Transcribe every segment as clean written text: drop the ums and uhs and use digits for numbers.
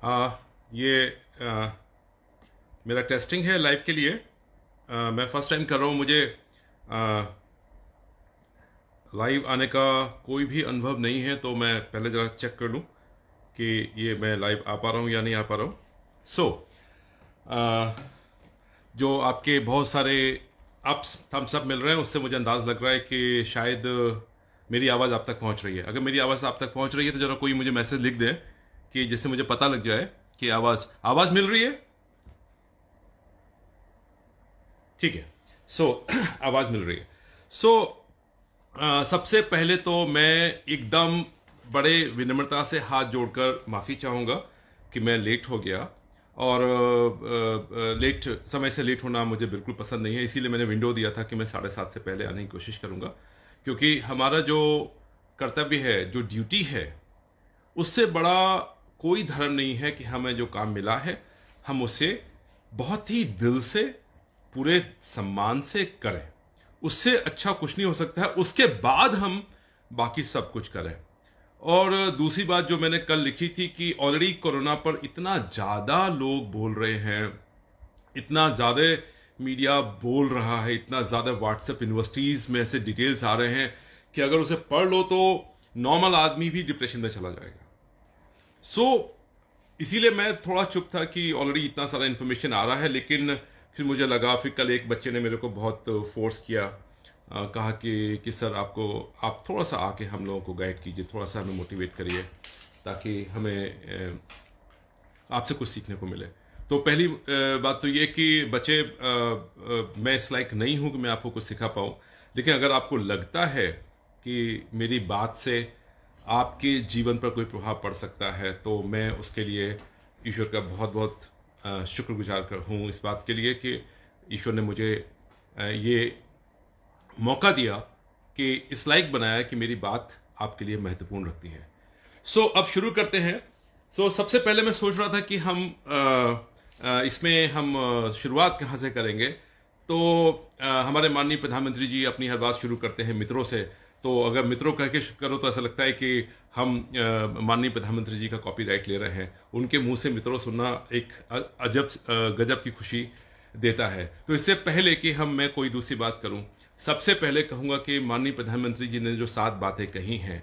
ये मेरा टेस्टिंग है लाइव के लिए। मैं फर्स्ट टाइम कर रहा हूँ। मुझे लाइव आने का कोई भी अनुभव नहीं है, तो मैं पहले ज़रा चेक कर लूँ कि ये मैं लाइव आ पा रहा हूँ या नहीं आ पा रहा हूँ। जो आपके बहुत सारे अप्स थम्स अप मिल रहे हैं, उससे मुझे अंदाज़ लग रहा है कि शायद मेरी आवाज़ आप तक पहुँच रही है। अगर मेरी आवाज़ आप तक पहुँच रही है तो ज़रा कोई मुझे मैसेज लिख दे कि जिससे मुझे पता लग जाए कि आवाज़ आवाज़ मिल रही है। ठीक है। आवाज़ मिल रही है। सबसे पहले तो मैं एकदम बड़े विनम्रता से हाथ जोड़कर माफ़ी चाहूँगा कि मैं लेट हो गया। और लेट समय से लेट होना मुझे बिल्कुल पसंद नहीं है, इसीलिए मैंने विंडो दिया था कि मैं 7:30 से पहले आने की कोशिश करूँगा। क्योंकि हमारा जो कर्तव्य है, जो ड्यूटी है, उससे बड़ा कोई धर्म नहीं है कि हमें जो काम मिला है हम उसे बहुत ही दिल से, पूरे सम्मान से करें। उससे अच्छा कुछ नहीं हो सकता है। उसके बाद हम बाकी सब कुछ करें। और दूसरी बात जो मैंने कल लिखी थी कि ऑलरेडी कोरोना पर इतना ज़्यादा लोग बोल रहे हैं, इतना ज़्यादा मीडिया बोल रहा है, इतना ज़्यादा व्हाट्सएप यूनिवर्सिटीज़ में ऐसे डिटेल्स आ रहे हैं कि अगर उसे पढ़ लो तो नॉर्मल आदमी भी डिप्रेशन में चला जाएगा। इसीलिए मैं थोड़ा चुप था कि ऑलरेडी इतना सारा इन्फॉर्मेशन आ रहा है। लेकिन फिर मुझे लगा, फिर कल एक बच्चे ने मेरे को बहुत फोर्स किया, कहा कि सर आप थोड़ा सा आके हम लोगों को गाइड कीजिए, थोड़ा सा हमें मोटिवेट करिए ताकि हमें आपसे कुछ सीखने को मिले। तो पहली बात तो ये कि बच्चे, मैं इस लायक नहीं हूं कि मैं आपको कुछ सिखा पाऊं। लेकिन अगर आपको लगता है कि मेरी बात से आपके जीवन पर कोई प्रभाव पड़ सकता है, तो मैं उसके लिए ईश्वर का बहुत बहुत शुक्रगुजार हूँ इस बात के लिए कि ईश्वर ने मुझे ये मौका दिया, कि इस लायक बनाया कि मेरी बात आपके लिए महत्वपूर्ण रखती है। अब शुरू करते हैं। सबसे पहले मैं सोच रहा था कि हम इसमें हम शुरुआत कहाँ से करेंगे। तो हमारे माननीय प्रधानमंत्री जी अपनी हर बात शुरू करते हैं मित्रों से। तो अगर मित्रों कह के करो तो ऐसा लगता है कि हम माननीय प्रधानमंत्री जी का कॉपीराइट ले रहे हैं। उनके मुंह से मित्रों सुनना एक अजब गजब की खुशी देता है। तो इससे पहले कि मैं कोई दूसरी बात करूं, सबसे पहले कहूंगा कि माननीय प्रधानमंत्री जी ने जो 7 बातें कही हैं,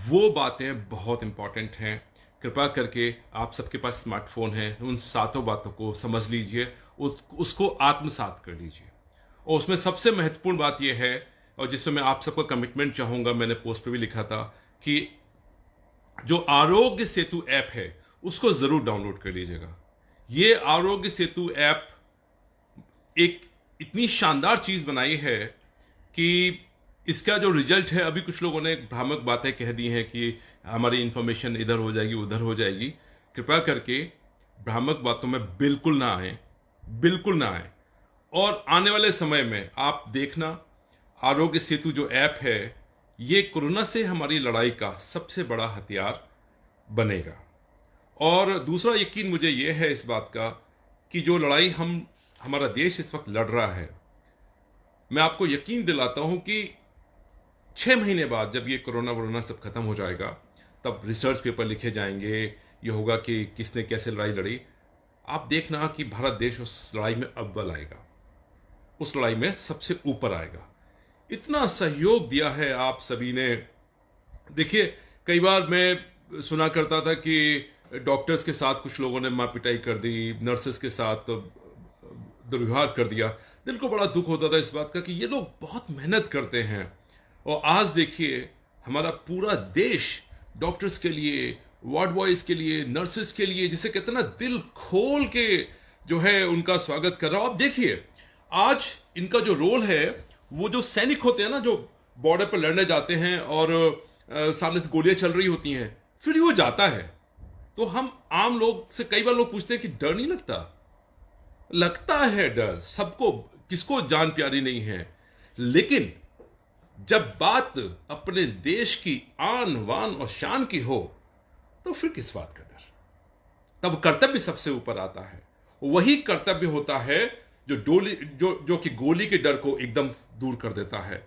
वो बातें बहुत इंपॉर्टेंट हैं। कृपा करके आप सबके पास स्मार्टफोन है, उन 7 बातों को समझ लीजिए, उसको आत्मसात कर लीजिए। और उसमें सबसे महत्वपूर्ण बात यह है, और जिसमें मैं आप सबका कमिटमेंट चाहूंगा, मैंने पोस्ट पे भी लिखा था कि जो आरोग्य सेतु ऐप है उसको जरूर डाउनलोड कर लीजिएगा। ये आरोग्य सेतु ऐप एक इतनी शानदार चीज बनाई है कि इसका जो रिजल्ट है, अभी कुछ लोगों ने भ्रामक बातें कह दी हैं कि हमारी इंफॉर्मेशन इधर हो जाएगी, उधर हो जाएगी। कृपया करके भ्रामक बातों में बिल्कुल ना आए, बिल्कुल ना आए। और आने वाले समय में आप देखना, आरोग्य सेतु जो ऐप है, ये कोरोना से हमारी लड़ाई का सबसे बड़ा हथियार बनेगा। और दूसरा यकीन मुझे यह है इस बात का कि जो लड़ाई हमारा देश इस वक्त लड़ रहा है, मैं आपको यकीन दिलाता हूं कि 6 महीने बाद जब ये कोरोना सब खत्म हो जाएगा, तब रिसर्च पेपर लिखे जाएंगे, ये होगा कि किसने कैसे लड़ाई लड़ी। आप देखना कि भारत देश उस लड़ाई में अव्वल आएगा, उस लड़ाई में सबसे ऊपर आएगा। इतना सहयोग दिया है आप सभी ने। देखिए, कई बार मैं सुना करता था कि डॉक्टर्स के साथ कुछ लोगों ने मारपिटाई कर दी, नर्सेस के साथ दुर्व्यवहार कर दिया। दिल को बड़ा दुख होता था इस बात का कि ये लोग बहुत मेहनत करते हैं। और आज देखिए, हमारा पूरा देश डॉक्टर्स के लिए, वार्ड बॉयज के लिए, नर्सेस के लिए, जिसे कितना दिल खोल के जो है उनका स्वागत कर रहा हूं। आप देखिए, आज इनका जो रोल है, वो जो सैनिक होते हैं ना, जो बॉर्डर पर लड़ने जाते हैं और सामने से गोलियां चल रही होती हैं, फिर वो जाता है, तो हम आम लोग से कई बार लोग पूछते हैं कि डर नहीं लगता? लगता है डर सबको, किसको जान प्यारी नहीं है। लेकिन जब बात अपने देश की आन वान और शान की हो, तो फिर किस बात का डर? तब कर्तव्य सबसे ऊपर आता है। वही कर्तव्य होता है जो कि गोली के डर को एकदम दूर कर देता है।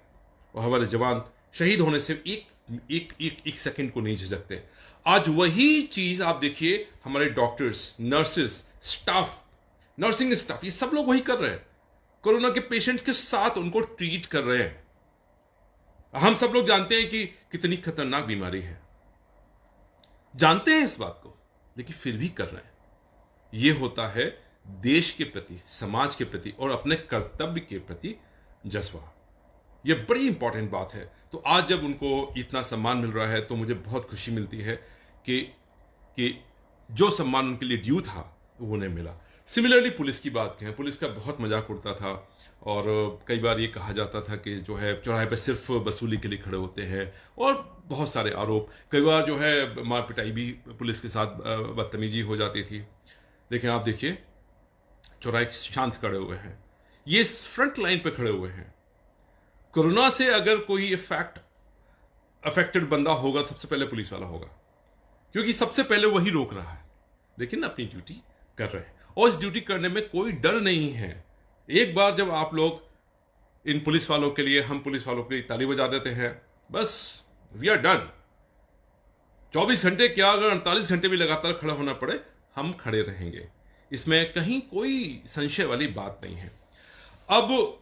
और हमारे जवान शहीद होने से एक एक सेकंड को नहीं झिझकते। आज वही चीज आप देखिए, हमारे doctors, nurses, staff, nursing staff, ये सब लोग वही कर रहे हैं। कोरोना के पेशेंट्स के साथ उनको ट्रीट कर रहे हैं। हम सब लोग जानते हैं कि कितनी खतरनाक बीमारी है, जानते हैं इस बात को, लेकिन फिर भी कर रहे हैं। यह होता है देश के प्रति, समाज के प्रति और अपने कर्तव्य के प्रति जज्बा। यह बड़ी इंपॉर्टेंट बात है। तो आज जब उनको इतना सम्मान मिल रहा है तो मुझे बहुत खुशी मिलती है कि जो सम्मान उनके लिए ड्यू था वो उन्हें मिला। सिमिलरली पुलिस की बात करें, पुलिस का बहुत मजाक उड़ता था और कई बार ये कहा जाता था कि जो है चौराहे पे सिर्फ वसूली के लिए खड़े होते हैं, और बहुत सारे आरोप। कई बार जो है मार पिटाई भी पुलिस के साथ, बदतमीजी हो जाती थी। लेकिन आप देखिए, चौराहे शांत खड़े हुए हैं, ये फ्रंट लाइन पे खड़े हुए हैं। कोरोना से अगर कोई अफेक्टेड बंदा होगा, सबसे पहले पुलिस वाला होगा, क्योंकि सबसे पहले वही रोक रहा है, लेकिन अपनी ड्यूटी कर रहे हैं। और इस ड्यूटी करने में कोई डर नहीं है। एक बार जब आप लोग इन पुलिस वालों के लिए, हम पुलिस वालों के लिए ताली बजा देते हैं, बस वी आर डन। 24 घंटे क्या, अगर 48 घंटे भी लगातार खड़ा होना पड़े, हम खड़े रहेंगे। इसमें कहीं कोई संशय वाली बात नहीं है। अब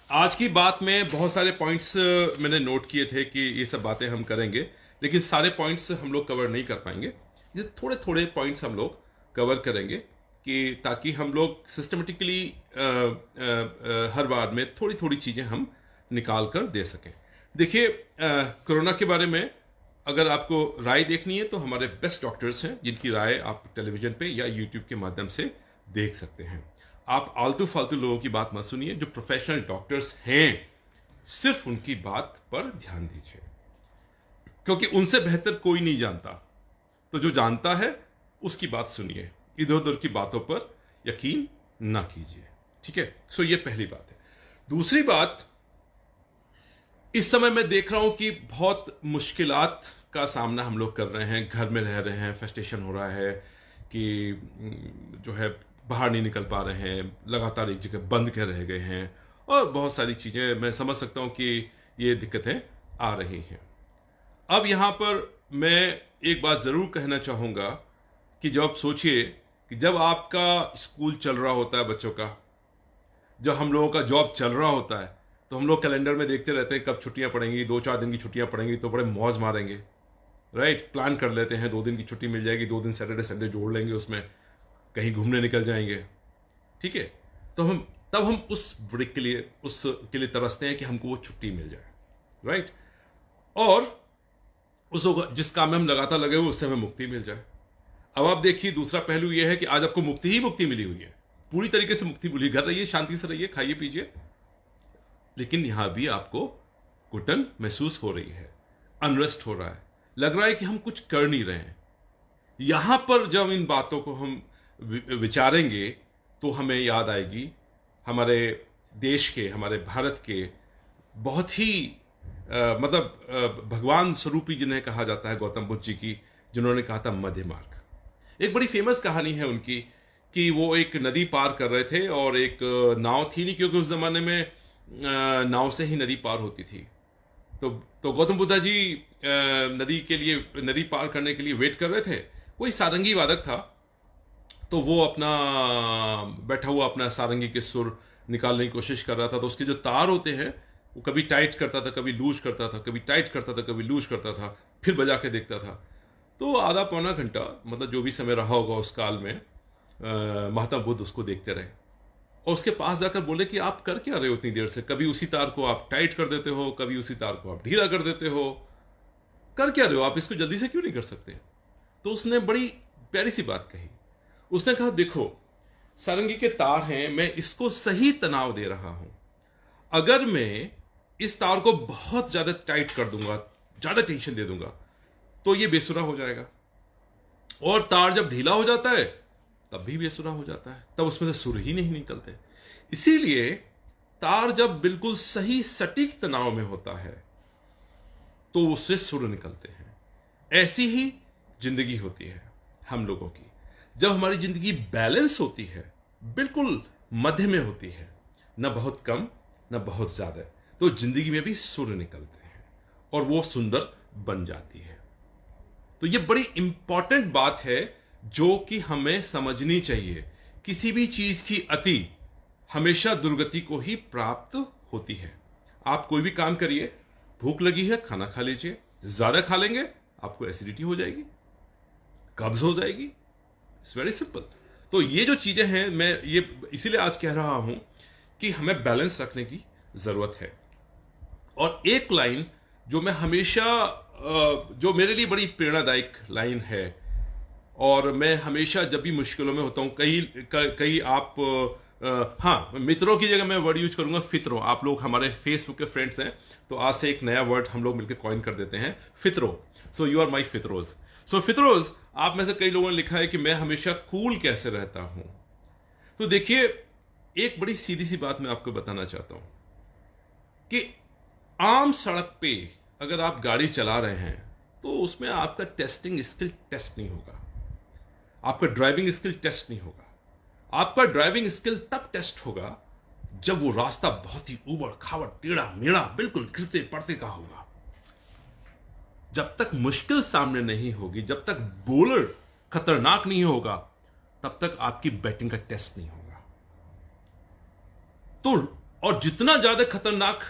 आज की बात में बहुत सारे पॉइंट्स मैंने नोट किए थे कि ये सब बातें हम करेंगे, लेकिन सारे पॉइंट्स हम लोग कवर नहीं कर पाएंगे। ये थोड़े थोड़े पॉइंट्स हम लोग कवर करेंगे कि ताकि हम लोग सिस्टमेटिकली हर बार में थोड़ी थोड़ी चीजें हम निकाल कर दे सकें। देखिए, कोरोना के बारे में अगर आपको राय देखनी है तो हमारे बेस्ट डॉक्टर्स हैं, जिनकी राय आप टेलीविजन पे या यूट्यूब के माध्यम से देख सकते हैं। आप आलतू फालतू लोगों की बात मत सुनिए। जो प्रोफेशनल डॉक्टर्स हैं, सिर्फ उनकी बात पर ध्यान दीजिए, क्योंकि उनसे बेहतर कोई नहीं जानता। तो जो जानता है उसकी बात सुनिए, इधर उधर की बातों पर यकीन ना कीजिए। ठीक है, सो ये पहली बात है। दूसरी बात, इस समय मैं देख रहा हूं कि बहुत मुश्किलात का सामना हम लोग कर रहे हैं। घर में रह रहे हैं, फेस्टेशन हो रहा है कि जो है बाहर नहीं निकल पा रहे हैं, लगातार एक जगह बंद कर रह गए हैं, और बहुत सारी चीजें मैं समझ सकता हूं कि ये दिक्कतें आ रही हैं। अब यहां पर मैं एक बात जरूर कहना चाहूंगा कि जब आप सोचिए कि जब आपका स्कूल चल रहा होता है बच्चों का, जब हम लोगों का जॉब चल रहा होता है, तो हम लोग कैलेंडर में देखते रहते हैं कब छुट्टियां पड़ेंगी। 2-4 दिन की छुट्टियां पड़ेंगी तो बड़े मौज मारेंगे, राइट। प्लान कर लेते हैं 2 दिन की छुट्टी मिल जाएगी, 2 दिन सैटरडे संडे जोड़ लेंगे, उसमें कहीं घूमने निकल जाएंगे। ठीक है, तो तब हम उसके लिए तरसते हैं कि हमको वो छुट्टी मिल जाए, राइट। और जिस काम में हम लगातार लगे हुए, उससे हमें मुक्ति मिल जाए। अब आप देखिए, दूसरा पहलू यह है कि आज आपको मुक्ति ही मुक्ति मिली हुई है, पूरी तरीके से मुक्ति मिली। घर रहिए, शांति से रहिए, खाइए पीजिए, लेकिन यहां भी आपको घुटन महसूस हो रही है, अनरेस्ट हो रहा है, लग रहा है कि हम कुछ कर नहीं रहे हैं। यहां पर जब इन बातों को हम विचारेंगे तो हमें याद आएगी हमारे देश के, हमारे भारत के बहुत ही भगवान स्वरूपी जिन्हें कहा जाता है, गौतम बुद्ध जी की, जिन्होंने कहा था मध्य मार्ग। एक बड़ी फेमस कहानी है उनकी कि वो एक नदी पार कर रहे थे और एक नाव थी नहीं, क्योंकि उस जमाने में नाव से ही नदी पार होती थी। तो गौतम बुद्ध जी नदी पार करने के लिए वेट कर रहे थे। कोई सारंगी वादक था, तो वो अपना बैठा हुआ अपना सारंगी के सुर निकालने की कोशिश कर रहा था। तो उसके जो तार होते हैं वो कभी टाइट करता था, कभी लूज करता था, कभी टाइट करता था, कभी लूज करता था, फिर बजा के देखता था। तो आधा पौना घंटा, मतलब जो भी समय रहा होगा उस काल में, महात्मा बुद्ध उसको देखते रहे और उसके पास जाकर बोले कि आप कर क्या रहे हो इतनी देर से? कभी उसी तार को आप टाइट कर देते हो, कभी उसी तार को आप ढीला कर देते हो, कर क्या रहे हो आप? इसको जल्दी से क्यों नहीं कर सकते? तो उसने बड़ी प्यारी सी बात कही। उसने कहा, देखो सारंगी के तार हैं, मैं इसको सही तनाव दे रहा हूं। अगर मैं इस तार को बहुत ज्यादा टाइट कर दूंगा, ज्यादा टेंशन दे दूंगा, तो ये बेसुरा हो जाएगा। और तार जब ढीला हो जाता है तब भी बेसुरा हो जाता है, तब उसमें से सुर ही नहीं निकलते। इसीलिए तार जब बिल्कुल सही सटीक तनाव में होता है तो उससे सुर निकलते हैं। ऐसी ही जिंदगी होती है हम लोगों की। जब हमारी जिंदगी बैलेंस होती है, बिल्कुल मध्य में होती है, न बहुत कम न बहुत ज्यादा, तो जिंदगी में भी सुर निकलते हैं। और वो सुंदर बन जाती है। तो ये बड़ी इंपॉर्टेंट बात है जो कि हमें समझनी चाहिए। किसी भी चीज की अति हमेशा दुर्गति को ही प्राप्त होती है। आप कोई भी काम करिए, भूख लगी है खाना खा लीजिए, ज्यादा खा लेंगे आपको एसिडिटी हो जाएगी, कब्ज हो जाएगी। It's very simple. तो ये जो चीजें हैं, मैं ये इसीलिए आज कह रहा हूं कि हमें बैलेंस रखने की जरूरत है। और एक लाइन जो मैं हमेशा जो मेरे लिए बड़ी प्रेरणादायक लाइन है, और मैं हमेशा जब भी मुश्किलों में होता हूं, कई आप हाँ, मित्रों की जगह मैं वर्ड यूज करूंगा फित्रो। आप लोग हमारे फेसबुक के फ्रेंड्स हैं, तो आज से एक नया वर्ड हम लोग मिलकर कॉइन कर देते हैं, फित्रो। So you are my फित्रोज। सो फित्रोज, आप में से कई लोगों ने लिखा है कि मैं हमेशा कूल कैसे रहता हूं। तो देखिए, एक बड़ी सीधी सी बात मैं आपको बताना चाहता हूं कि आम सड़क पे अगर आप गाड़ी चला रहे हैं तो उसमें आपका टेस्टिंग स्किल टेस्ट नहीं होगा, आपका ड्राइविंग स्किल टेस्ट नहीं होगा। आपका ड्राइविंग स्किल तब टेस्ट होगा जब वो रास्ता बहुत ही ऊबड़ खाबड़ टेढ़ा मेढ़ा बिल्कुल गिरते पड़ते का होगा। जब तक मुश्किल सामने नहीं होगी, जब तक बॉलर खतरनाक नहीं होगा, तब तक आपकी बैटिंग का टेस्ट नहीं होगा। तो और जितना ज्यादा खतरनाक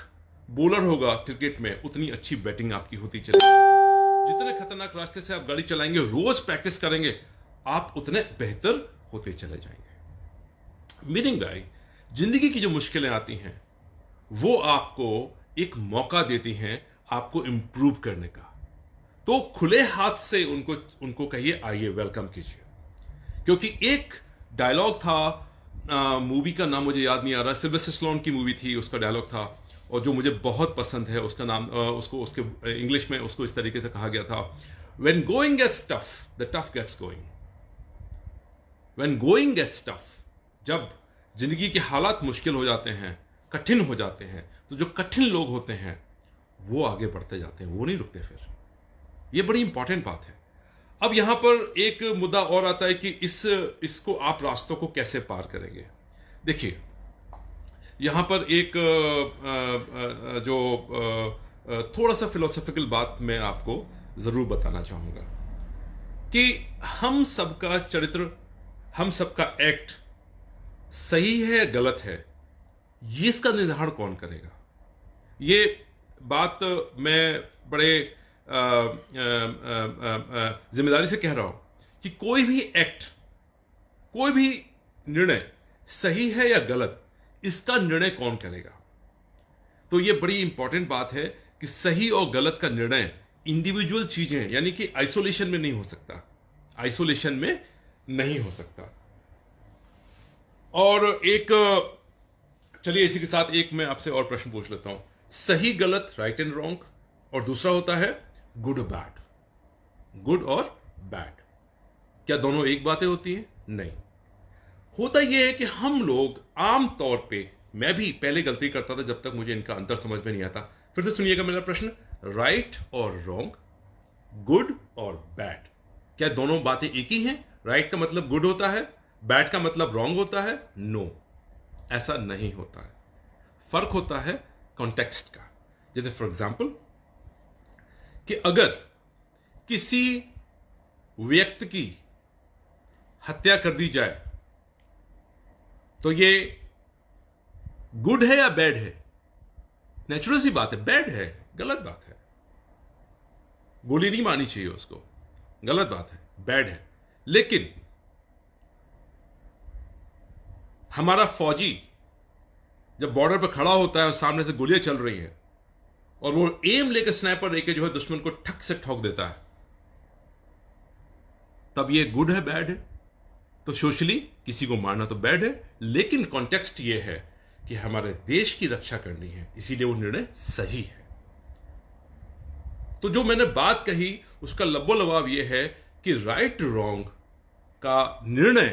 बॉलर होगा क्रिकेट में, उतनी अच्छी बैटिंग आपकी होती चलेगी। जितने खतरनाक रास्ते से आप गाड़ी चलाएंगे, रोज प्रैक्टिस करेंगे, आप उतने बेहतर होते चले जाएंगे। मीनिंग बाय, जिंदगी की जो मुश्किलें आती हैं वो आपको एक मौका देती हैं आपको इंप्रूव करने का। तो खुले हाथ से उनको कहिए आइए, वेलकम कीजिए। क्योंकि एक डायलॉग था, मूवी का नाम मुझे याद नहीं आ रहा, सिल्वेस्टर स्टैलोन की मूवी थी, उसका डायलॉग था और जो मुझे बहुत पसंद है। उसका नाम उसके इंग्लिश में उसको इस तरीके से कहा गया था, when going gets tough the tough gets going. When going gets tough, जब जिंदगी के हालात मुश्किल हो जाते हैं, कठिन हो जाते हैं, तो जो कठिन लोग होते हैं वो आगे बढ़ते जाते हैं, वो नहीं रुकते फिर। ये बड़ी इंपॉर्टेंट बात है। अब यहां पर एक मुद्दा और आता है कि इसको आप रास्तों को कैसे पार करेंगे। देखिए, यहां पर एक थोड़ा सा फिलोसॉफिकल बात मैं आपको जरूर बताना चाहूंगा कि हम सबका चरित्र, हम सबका एक्ट सही है गलत है, ये इसका निर्धारण कौन करेगा। ये बात मैं बड़े जिम्मेदारी से कह रहा हूं कि कोई भी एक्ट, कोई भी निर्णय सही है या गलत, इसका निर्णय कौन करेगा। तो ये बड़ी इंपॉर्टेंट बात है कि सही और गलत का निर्णय इंडिविजुअल चीजें हैं, यानी कि आइसोलेशन में नहीं हो सकता, आइसोलेशन में नहीं हो सकता। और एक, चलिए इसी के साथ एक मैं आपसे और प्रश्न पूछ लेता हूं। सही गलत, राइट एंड रॉन्ग, और दूसरा होता है गुड बैड। गुड और बैड, क्या दोनों एक बातें होती हैं? नहीं। होता यह है कि हम लोग आम तौर पे, मैं भी पहले गलती करता था जब तक मुझे इनका अंतर समझ में नहीं आता। फिर से सुनिएगा मेरा प्रश्न, राइट और रॉन्ग, गुड और बैड, क्या दोनों बातें एक ही हैं? राइट का मतलब गुड होता है, बैड का मतलब रॉन्ग होता है? नो, ऐसा नहीं होता है। फर्क होता है कॉन्टेक्स्ट का। जैसे फॉर एग्जाम्पल कि अगर किसी व्यक्ति की हत्या कर दी जाए तो ये गुड है या बैड है? नेचुरल सी बात है, बैड है, गलत बात है। गोली नहीं मारनी चाहिए उसको, गलत बात है, बैड है। लेकिन हमारा फौजी जब बॉर्डर पर खड़ा होता है और सामने से गोलियां चल रही हैं और वो एम लेकर, स्नाइपर लेकर जो है दुश्मन को ठक से ठोक देता है, तब ये गुड है बैड है? तो सोशली किसी को मारना तो बैड है, लेकिन कॉन्टेक्स्ट ये है कि हमारे देश की रक्षा करनी है, इसीलिए वो निर्णय सही है। तो जो मैंने बात कही उसका लब्बो लबाब ये है कि राइट रॉन्ग का निर्णय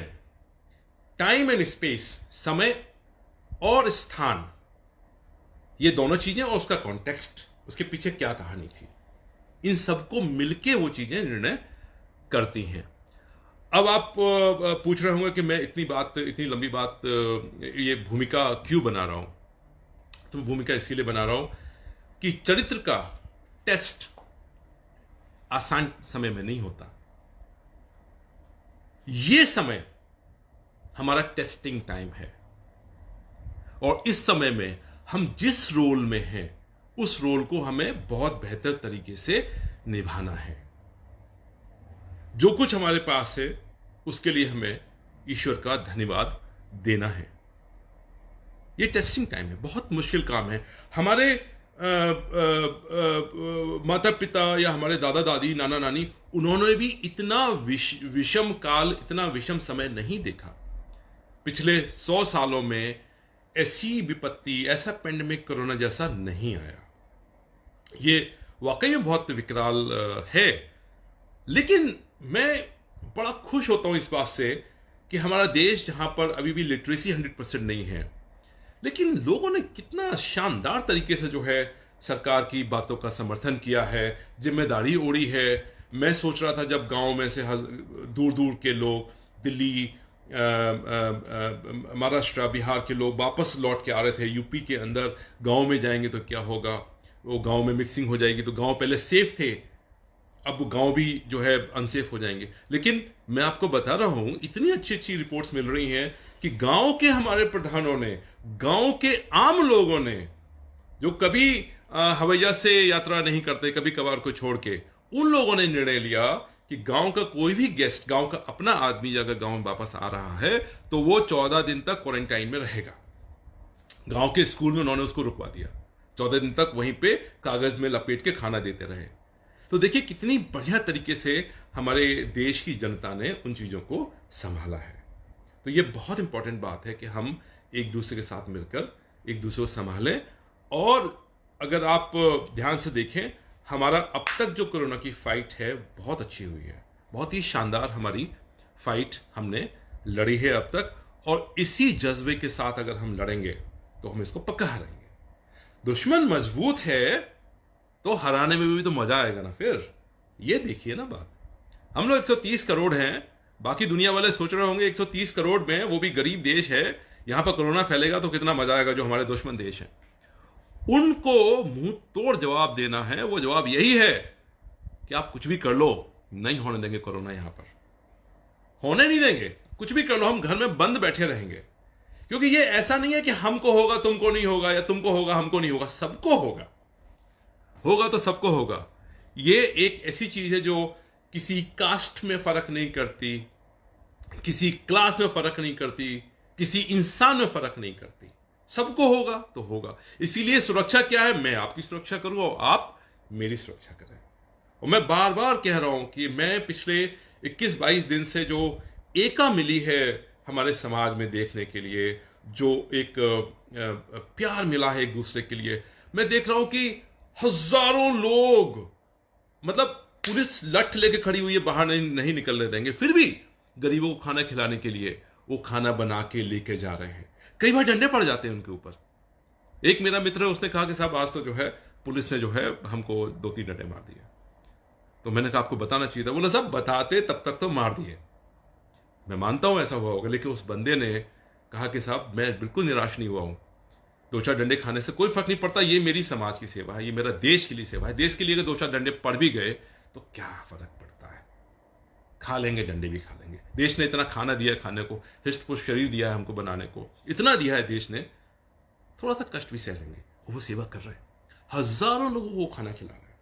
टाइम एंड स्पेस, समय और स्थान, ये दोनों चीजें, और उसका कॉन्टेक्स्ट, उसके पीछे क्या कहानी थी, इन सबको मिलके वो चीजें निर्णय करती हैं। अब आप पूछ रहे होंगे कि मैं इतनी लंबी बात ये भूमिका क्यों बना रहा हूं। तो भूमिका इसीलिए बना रहा हूं कि चरित्र का टेस्ट आसान समय में नहीं होता। यह समय हमारा टेस्टिंग टाइम है, और इस समय में हम जिस रोल में हैं उस रोल को हमें बहुत बेहतर तरीके से निभाना है। जो कुछ हमारे पास है उसके लिए हमें ईश्वर का धन्यवाद देना है। ये टेस्टिंग टाइम है, बहुत मुश्किल काम है। हमारे माता पिता या हमारे दादा दादी, नाना नानी, उन्होंने भी इतना विषम काल, इतना विषम समय नहीं देखा। पिछले 100 सालों में ऐसी विपत्ति, ऐसा पेंडेमिक कोरोना जैसा नहीं आया। ये वाकई में बहुत विकराल है। लेकिन मैं बड़ा खुश होता हूं इस बात से कि हमारा देश, जहां पर अभी भी लिटरेसी 100% नहीं है, लेकिन लोगों ने कितना शानदार तरीके से जो है सरकार की बातों का समर्थन किया है, जिम्मेदारी ओढ़ी है। मैं सोच रहा था जब गांव में से दूर दूर के लोग, दिल्ली, महाराष्ट्र, बिहार के लोग वापस लौट के आ रहे थे, यूपी के अंदर गांव में जाएंगे तो क्या होगा, वो गांव में मिक्सिंग हो जाएगी, तो गांव पहले सेफ थे, अब गांव भी जो है अनसेफ हो जाएंगे। लेकिन मैं आपको बता रहा हूं, इतनी अच्छी अच्छी रिपोर्ट्स मिल रही हैं कि गांव के हमारे प्रधानों ने, गांव के आम लोगों ने, जो कभी हवैया से यात्रा नहीं करते, कभी कभार को छोड़ के, उन लोगों ने निर्णय लिया कि गांव का कोई भी गेस्ट, गांव का अपना आदमी अगर गांव में वापस आ रहा है तो वो 14 दिन तक क्वारंटाइन में रहेगा। गांव के स्कूल में उन्होंने उसको रुकवा दिया, 14 दिन तक वहीं पे कागज में लपेट के खाना देते रहे। तो देखिए कितनी बढ़िया तरीके से हमारे देश की जनता ने उन चीजों को संभाला है। तो ये बहुत इंपॉर्टेंट बात है कि हम एक दूसरे के साथ मिलकर एक दूसरे को संभालें। और अगर आप ध्यान से देखें, हमारा अब तक जो कोरोना की फाइट है बहुत अच्छी हुई है, बहुत ही शानदार हमारी फाइट हमने लड़ी है अब तक। और इसी जज्बे के साथ अगर हम लड़ेंगे तो हम इसको पक्का हराएंगे। दुश्मन मजबूत है तो हराने में भी तो मजा आएगा ना। फिर ये देखिए ना बात, हम लोग 130 करोड़ हैं, बाकी दुनिया वाले सोच रहे होंगे 130 करोड़ में, वो भी गरीब देश है, यहां पर कोरोना फैलेगा तो कितना मजा आएगा। जो हमारे दुश्मन देश हैं उनको मुंह तोड़ जवाब देना है। वो जवाब यही है कि आप कुछ भी कर लो, नहीं होने देंगे कोरोना, यहां पर होने नहीं देंगे। कुछ भी कर लो, हम घर में बंद बैठे रहेंगे। क्योंकि ये ऐसा नहीं है कि हमको होगा तुमको नहीं होगा, या तुमको होगा हमको नहीं होगा, सबको होगा। होगा तो सबको होगा। ये एक ऐसी चीज है जो किसी कास्ट में फर्क नहीं करती, किसी क्लास में फर्क नहीं करती, किसी इंसान में फर्क नहीं करती। सबको होगा तो होगा। इसीलिए सुरक्षा क्या है, मैं आपकी सुरक्षा करूं और आप मेरी सुरक्षा करें। और मैं बार बार कह रहा हूं कि मैं पिछले 21-22 दिन से जो एका मिली है हमारे समाज में देखने के लिए, जो एक प्यार मिला है एक दूसरे के लिए, मैं देख रहा हूं कि हजारों लोग, मतलब पुलिस लठ लेके खड़ी हुई है, बाहर नहीं निकलने देंगे, फिर भी गरीबों को खाना खिलाने के लिए वो खाना बना के लेके जा रहे हैं। कई बार डंडे पड़ जाते हैं उनके ऊपर। एक मेरा मित्र है, उसने कहा कि साहब आज तो जो है पुलिस ने जो है हमको 2-3 डंडे मार दिए। तो मैंने कहा आपको बताना चाहिए था। बोला साहब बताते तब तक तो मार दिए। मैं मानता हूं ऐसा हुआ होगा, लेकिन उस बंदे ने कहा कि साहब मैं बिल्कुल निराश नहीं हुआ हूं, 2-4 डंडे खाने से कोई फर्क नहीं पड़ता, ये मेरी समाज की सेवा है, ये मेरा देश के लिए सेवा है। देश के लिए अगर 2-4 डंडे पड़ भी गए तो क्या फर्क पड़ता है, खा लेंगे, डंडे भी खा लेंगे। देश ने इतना खाना दिया है, खाने को हिस्ट पुष्ट शरीर दिया है हमको बनाने को, इतना दिया है देश ने, थोड़ा सा कष्ट भी सह लेंगे। वो सेवा कर रहे हैं, हजारों लोगों को खाना खिला रहे हैं।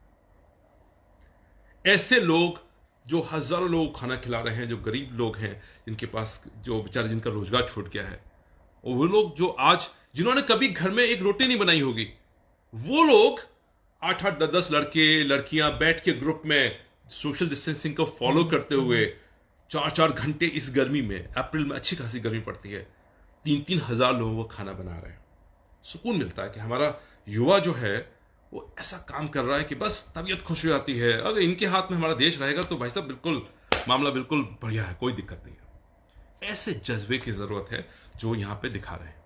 ऐसे लोग जो हजारों लोगों को खाना खिला रहे हैं, जो गरीब लोग हैं, जिनके पास, जो बेचारे जिनका रोजगार छूट गया है, और वो लोग जो आज, जिन्होंने कभी घर में एक रोटी नहीं बनाई होगी, वो लोग 8-8, 10-10 लड़के लड़कियां बैठ के ग्रुप में सोशल डिस्टेंसिंग को फॉलो करते हुए 4-4 घंटे इस गर्मी में, अप्रैल में अच्छी खासी गर्मी पड़ती है, 3-3 हजार लोगों को खाना बना रहे हैं। सुकून मिलता है कि हमारा युवा जो है वो ऐसा काम कर रहा है कि बस तबीयत खुश हो जाती है। अगर इनके हाथ में हमारा देश रहेगा तो भाई साहब बिल्कुल मामला बिल्कुल बढ़िया है, कोई दिक्कत नहीं है। ऐसे जज्बे की जरूरत है जो यहां पे दिखा रहे हैं।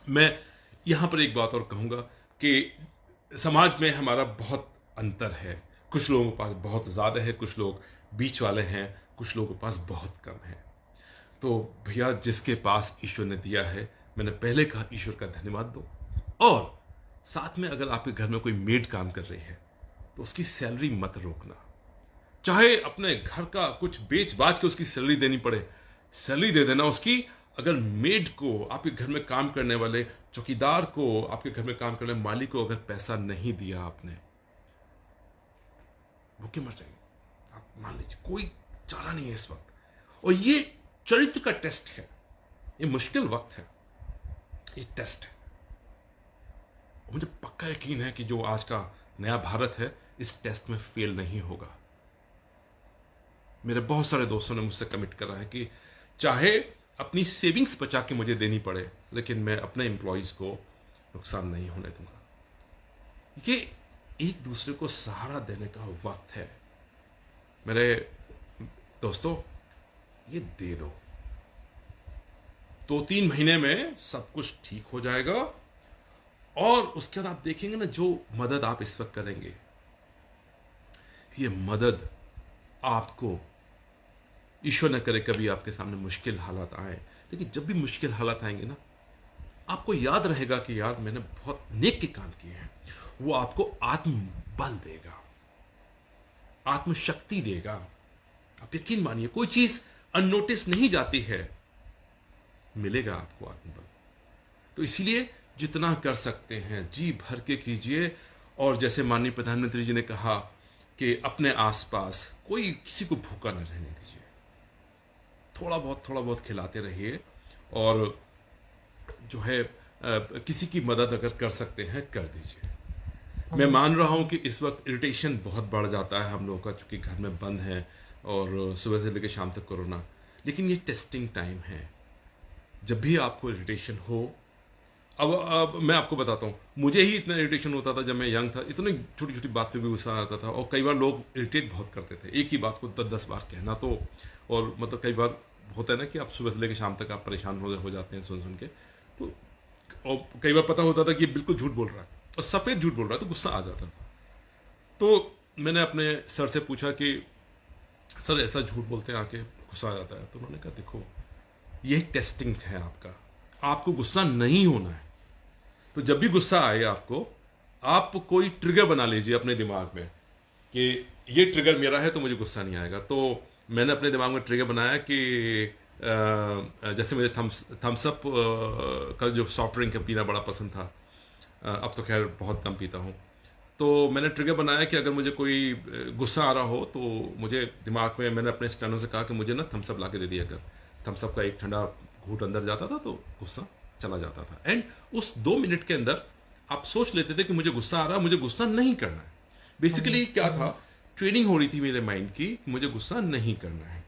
मैं यहां पर एक बात और कहूंगा कि समाज में हमारा बहुत अंतर है। कुछ लोगों के पास बहुत ज्यादा है, कुछ लोग बीच वाले हैं, कुछ लोगों के पास बहुत कम है। तो भैया जिसके पास ईश्वर ने दिया है, मैंने पहले कहा ईश्वर का धन्यवाद दो। और साथ में अगर आपके घर में कोई मेड काम कर रही है, तो उसकी सैलरी मत रोकना। चाहे अपने घर का कुछ बेच बाच के उसकी सैलरी देनी पड़े, सैलरी दे देना उसकी। अगर मेड को, आपके घर में काम करने वाले चौकीदार को, आपके घर में काम करने वाले मालिक को अगर पैसा नहीं दिया आपने, भूखे मर जाएंगे। आप मान लीजिए, कोई चारा नहीं है इस वक्त। और ये चरित्र का टेस्ट है, ये मुश्किल वक्त है, ये टेस्ट है। मुझे पक्का यकीन है कि जो आज का नया भारत है इस टेस्ट में फेल नहीं होगा। मेरे बहुत सारे दोस्तों ने मुझसे कमिट करा है कि चाहे अपनी सेविंग्स बचा के मुझे देनी पड़े, लेकिन मैं अपने एम्प्लॉयज को नुकसान नहीं होने दूंगा। ये एक दूसरे को सहारा देने का वक्त है मेरे दोस्तों। ये दे दो, 2-3 महीने में सब कुछ ठीक हो जाएगा। और उसके बाद आप देखेंगे ना, जो मदद आप इस वक्त करेंगे, ये मदद आपको, ईश्वर न करे कभी आपके सामने मुश्किल हालात आए, लेकिन जब भी मुश्किल हालात आएंगे ना, आपको याद रहेगा कि यार मैंने बहुत नेक के काम किए हैं। वो आपको आत्मबल देगा, आत्मशक्ति देगा। आप यकीन मानिए, कोई चीज अननोटिस नहीं जाती है, मिलेगा आपको आत्मबल। तो इसीलिए जितना कर सकते हैं जी भर के कीजिए। और जैसे माननीय प्रधानमंत्री जी ने कहा कि अपने आसपास कोई किसी को भूखा न रहने दीजिए, थोड़ा बहुत खिलाते रहिए। और जो है किसी की मदद अगर कर सकते हैं कर दीजिए। मैं मान रहा हूं कि इस वक्त इरिटेशन बहुत बढ़ जाता है हम लोगों का, चूंकि घर में बंद है और सुबह से लेकर शाम तक कोरोना। लेकिन ये टेस्टिंग टाइम है। जब भी आपको इरिटेशन हो, अब मैं आपको बताता हूँ, मुझे ही इतना इरिटेशन होता था जब मैं यंग था, इतनी छोटी छोटी बात पे भी गुस्सा आता था। और कई बार लोग इरिटेट बहुत करते थे, एक ही बात को 10 बार कहना। तो और मतलब कई बार होता है ना कि आप सुबह से लेकर शाम तक आप परेशान हो जाते हैं सुन के। तो और कई बार पता होता था कि ये बिल्कुल झूठ बोल रहा है और सफ़ेद झूठ बोल रहा है, तो गुस्सा आ जाता था। तो मैंने अपने सर से पूछा कि सर ऐसा झूठ बोलते हैं आके गुस्सा आ जाता है। तो उन्होंने कहा देखो, यही टेस्टिंग है आपका, आपको गुस्सा नहीं होना है। तो जब भी गुस्सा आए आपको, आप कोई ट्रिगर बना लीजिए अपने दिमाग में कि ये ट्रिगर मेरा है तो मुझे गुस्सा नहीं आएगा। तो मैंने अपने दिमाग में ट्रिगर बनाया कि जैसे मुझे थम्स अप का जो सॉफ्ट ड्रिंक है पीना बड़ा पसंद था। अब तो खैर बहुत कम पीता हूँ। तो मैंने ट्रिगर बनाया कि अगर मुझे कोई गुस्सा आ रहा हो तो मुझे दिमाग में, मैंने अपने स्टेनो से कहा कि मुझे ना थम्स अप ला के दे दिया कर। थम्स अप का एक ठंडा घूंट अंदर जाता था तो गुस्सा चला जाता था। एंड उस 2 मिनट के अंदर आप सोच लेते थे कि मुझे गुस्सा आ रहा है, मुझे गुस्सा नहीं करना है। बेसिकली क्या था, ट्रेनिंग हो रही थी मेरे माइंड की, मुझे गुस्सा नहीं करना है।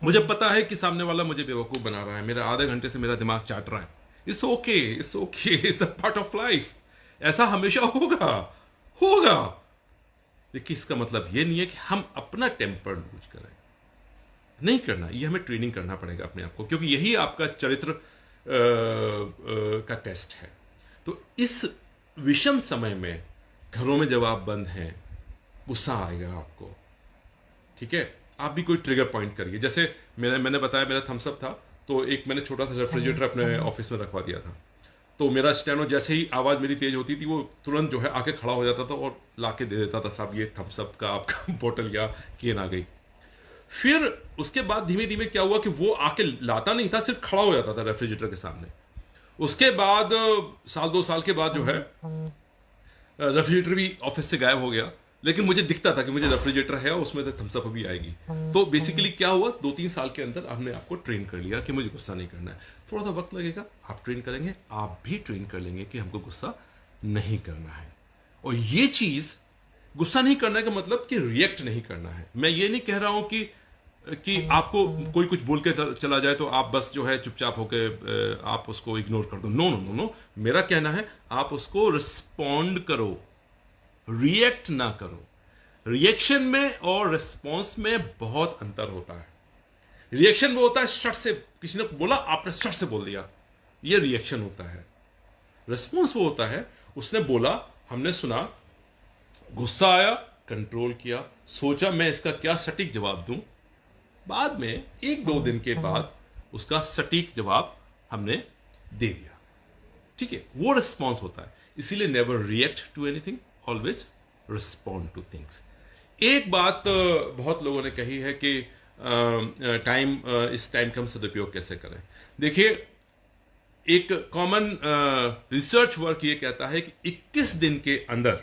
मुझे पता है कि सामने वाला मुझे बेवकूफ बना रहा है, मेरा आधे घंटे से मेरा दिमाग चाट रहा है। It's okay, it's okay, it's a part of life. ऐसा हमेशा होगा। लेकिन इसका मतलब ये नहीं है कि हम अपना टेम्पर लूज करें, नहीं करना। ये हमें ट्रेनिंग करना पड़ेगा अपने आप को, क्योंकि यही आपका चरित्र का टेस्ट है। तो इस विषम समय में, घरों में जब आप बंद हैं, गुस्सा आएगा आपको, ठीक है। आप भी कोई ट्रिगर पॉइंट करिए। जैसे मैंने बताया मेरा थम्स अप था, तो एक मैंने छोटा सा रेफ्रिजरेटर अपने ऑफिस में रखवा दिया था। तो मेरा स्टेनो जैसे ही आवाज़ मेरी तेज होती थी, वो तुरंत जो है आके खड़ा हो जाता था और लाके दे देता था, साहब ये थम्स अप का आपका बोतल या केन आ गई। फिर उसके बाद धीमे धीमे क्या हुआ कि वो आके लाता नहीं था, सिर्फ खड़ा हो जाता था रेफ्रिजरेटर के सामने। उसके बाद 1-2 साल के बाद जो है रेफ्रिजरेटर भी ऑफिस से गायब हो गया, लेकिन मुझे दिखता था कि मुझे रेफ्रिजरेटर है और उसमें तो थम्स अप भी आएगी। तो बेसिकली क्या हुआ, 2-3 साल के अंदर हमने आपको ट्रेन कर लिया कि मुझे गुस्सा नहीं करना है। थोड़ा सा वक्त लगेगा, आप ट्रेन करेंगे, आप भी ट्रेन कर लेंगे कि हमको गुस्सा नहीं करना है। और ये चीज, गुस्सा नहीं करने का मतलब कि रिएक्ट नहीं करना है। मैं ये नहीं कह रहा हूं कि आपको कोई कुछ बोल के चला जाए तो आप बस जो है चुपचाप होके आप उसको इग्नोर कर दो। नो नो नो नो, मेरा कहना है आप उसको रिस्पॉन्ड करो, रिएक्ट ना करो। रिएक्शन में और रिस्पॉन्स में बहुत अंतर होता है। रिएक्शन वो होता है शट से, किसी ने बोला आपने शट से बोल दिया, ये रिएक्शन होता है। रिस्पॉन्स वो होता है, उसने बोला, हमने सुना, गुस्सा आया, कंट्रोल किया, सोचा मैं इसका क्या सटीक जवाब दूं, बाद में 1-2 दिन के बाद उसका सटीक जवाब हमने दे दिया। ठीक है, वो रिस्पॉन्स होता है। इसीलिए never react to anything, always respond to things. एक बात बहुत लोगों ने कही है कि इस टाइम का हम सदुपयोग कैसे करें। देखिए, एक कॉमन रिसर्च वर्क ये कहता है कि 21 दिन के अंदर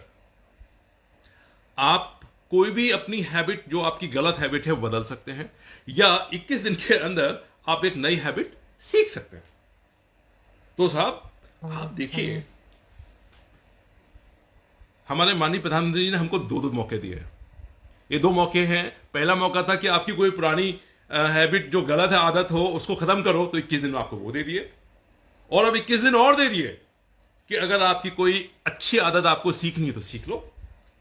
आप कोई भी अपनी हैबिट, जो आपकी गलत हैबिट है, वो बदल सकते हैं, या 21 दिन के अंदर आप एक नई हैबिट सीख सकते हैं। तो साहब आप देखिए, हमारे माननीय प्रधानमंत्री जी ने हमको दो दो मौके दिए। ये दो मौके हैं। पहला मौका था कि आपकी कोई पुरानी हैबिट जो गलत है, आदत हो, उसको खत्म करो, तो 21 दिन में आपको वो दे दिए। और अब 21 दिन और दे दिए कि अगर आपकी कोई अच्छी आदत आपको सीखनी है तो सीख लो।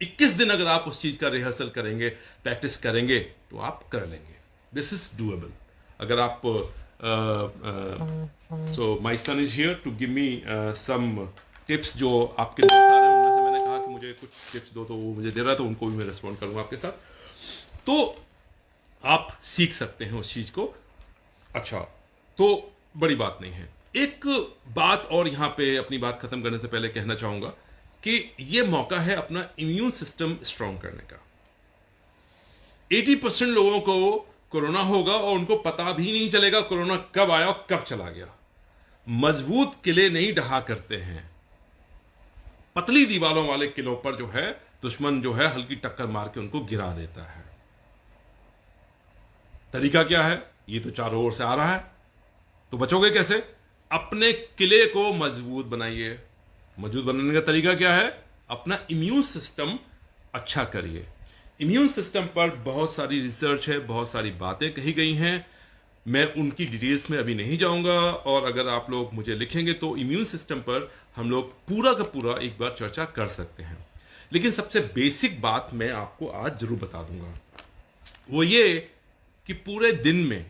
21 दिन अगर आप उस चीज का रिहर्सल करेंगे, प्रैक्टिस करेंगे, तो आप कर लेंगे। This is doable. अगर आप so my son is here to give me some tips जो आपके लिए आ रहे हैं। उनमें से मैंने कहा कि मुझे कुछ टिप्स दो, तो वो मुझे दे रहा है, तो उनको भी मैं रिस्पॉन्ड करूंगा आपके साथ। तो आप सीख सकते हैं उस चीज को। अच्छा, तो बड़ी बात नहीं है। एक बात और यहां पे अपनी बात खत्म करने से पहले कहना चाहूंगा कि यह मौका है अपना इम्यून सिस्टम स्ट्रांग करने का। 80% लोगों को कोरोना होगा और उनको पता भी नहीं चलेगा कोरोना कब आया और कब चला गया। मजबूत किले नहीं ढहा करते हैं, पतली दीवारों वाले किलों पर जो है दुश्मन जो है हल्की टक्कर मार के उनको गिरा देता है। तरीका क्या है? ये तो चारों ओर से आ रहा है, तो बचोगे कैसे? अपने किले को मजबूत बनाइए। मजबूत बनाने का तरीका क्या है? अपना इम्यून सिस्टम अच्छा करिए। इम्यून सिस्टम पर बहुत सारी रिसर्च है, बहुत सारी बातें कही गई हैं, मैं उनकी डिटेल्स में अभी नहीं जाऊंगा। और अगर आप लोग मुझे लिखेंगे तो इम्यून सिस्टम पर हम लोग पूरा का पूरा एक बार चर्चा कर सकते हैं। लेकिन सबसे बेसिक बात मैं आपको आज जरूर बता दूंगा, वो ये कि पूरे दिन में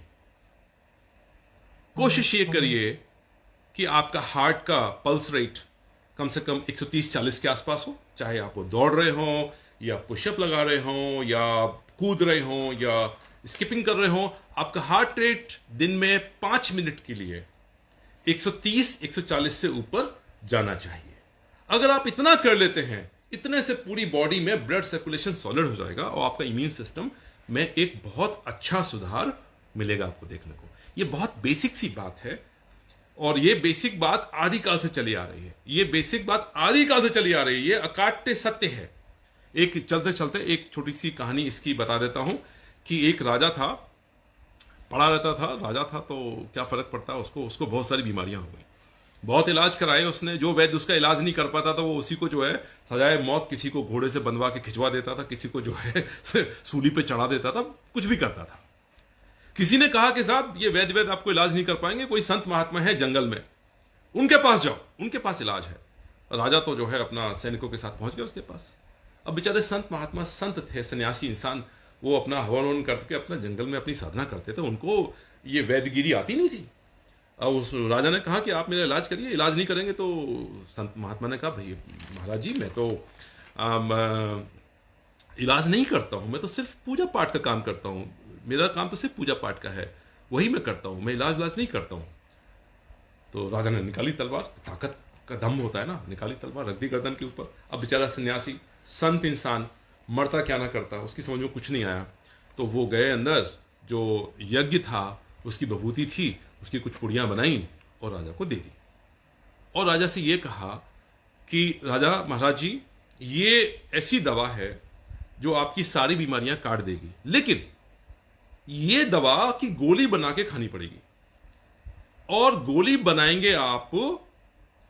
कोशिश ये करिए कि आपका हार्ट का पल्स रेट कम से कम 130-40 के आसपास हो। चाहे आप वो दौड़ रहे हो, या पुशअप लगा रहे हो, या कूद रहे हो, या स्किपिंग कर रहे हो, आपका हार्ट रेट दिन में 5 मिनट के लिए 130-140 से ऊपर जाना चाहिए। अगर आप इतना कर लेते हैं, इतने से पूरी बॉडी में ब्लड सर्कुलेशन सॉलिड हो जाएगा और आपका इम्यून सिस्टम में एक बहुत अच्छा सुधार मिलेगा आपको देखने को। ये बहुत बेसिक सी बात है, और ये बेसिक बात आदिकाल से चली आ रही है। ये बेसिक बात आदिकाल से चली आ रही है, ये अकाट्य सत्य है। एक चलते चलते एक छोटी सी कहानी इसकी बता देता हूं कि एक राजा था, पड़ा रहता था, राजा था, तो क्या फर्क पड़ता है उसको। उसको बहुत सारी बीमारियां हो गई, बहुत इलाज कराए उसने। जो वैद्य उसका इलाज नहीं कर पाता था, वो उसी को जो है सजाए मौत, किसी को घोड़े से बंधवा के खिंचवा देता था, किसी को जो है सूली पे चढ़ा देता था, कुछ भी करता था। किसी ने कहा कि साहब ये वैद्य आपको इलाज नहीं कर पाएंगे, कोई संत महात्मा है जंगल में, उनके पास जाओ, उनके पास इलाज है। राजा तो जो है अपना सैनिकों के साथ पहुंच गया उसके पास। अब बेचारे संत महात्मा, संत थे, सन्यासी इंसान, वो अपना हवन ववन करके अपना जंगल में अपनी साधना करते थे, उनको ये वैद्यगिरी आती नहीं थी। अब उस राजा ने कहा कि आप मेरा इलाज करिए। इलाज नहीं करेंगे तो संत महात्मा ने कहा, भाई महाराज जी, मैं तो इलाज नहीं करता हूं, मैं तो सिर्फ पूजा पाठ का काम करता हूं, मेरा काम तो सिर्फ पूजा पाठ का है, वही मैं करता हूं, मैं इलाज नहीं करता हूं। तो राजा ने निकाली तलवार, ताकत का दम होता है ना, निकाली तलवार, रख दी गर्दन के ऊपर। अब बेचारा सन्यासी, संत इंसान, मरता क्या ना करता, उसकी समझ में कुछ नहीं आया। तो वो गए अंदर, जो यज्ञ था उसकी बभूति थी, उसकी कुछ पुड़ियां बनाई और राजा को दे दी। और राजा से ये कहा कि राजा महाराज जी, ये ऐसी दवा है जो आपकी सारी बीमारियां काट देगी, लेकिन ये दवा की गोली बना के खानी पड़ेगी। और गोली बनाएंगे आप